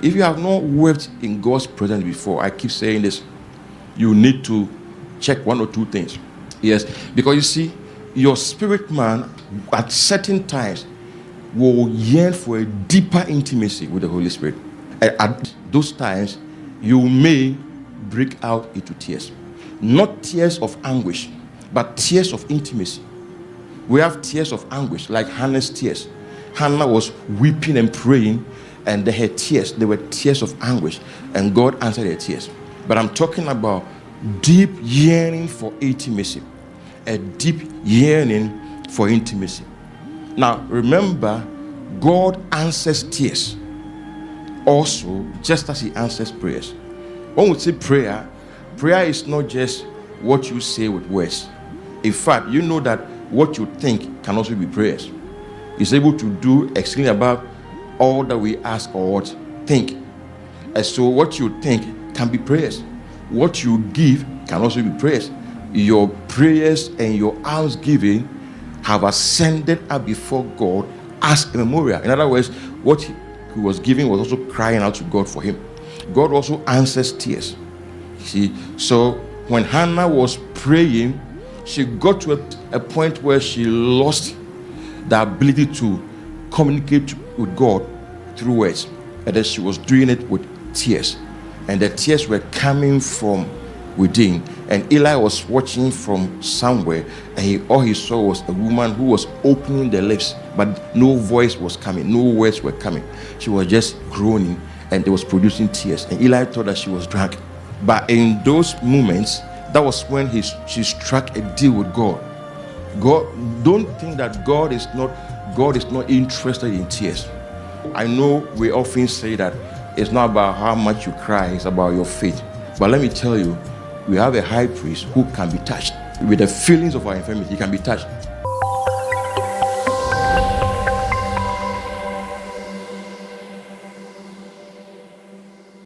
If you have not wept in God's presence before, I keep saying this, you need to check one or two things. Yes, because you see, your spirit man at certain times will yearn for a deeper intimacy with the Holy Spirit. And at those times, you may break out into tears. Not tears of anguish, but tears of intimacy. We have tears of anguish, like Hannah's tears. Hannah was weeping and praying, and her tears, they were tears of anguish, and God answered her tears. But I'm talking about deep yearning for intimacy. A deep yearning for intimacy. Now, remember, God answers tears also, just as he answers prayers. When we say prayer, prayer is not just what you say with words. In fact, you know that what you think can also be prayers. He's able to do extremely above all that we ask or what think. And so what you think can be prayers. What you give can also be prayers. Your prayers and your almsgiving have ascended up before God as a memorial. In other words, what he was giving was also crying out to God for him. God also answers tears. See, so when Hannah was praying, she got to a point where she lost the ability to communicate with God through words, and then she was doing it with tears, and the tears were coming from within. And Eli was watching from somewhere, and all he saw was a woman who was opening the lips, but no voice was coming, no words were coming. She was just groaning, and it was producing tears. And Eli thought that she was drunk. But in those moments, that was when she struck a deal with God. God, don't think that God is not interested in tears. I know we often say that it's not about how much you cry, it's about your faith. But let me tell you, we have a high priest who can be touched with the feelings of our infirmity. He can be touched.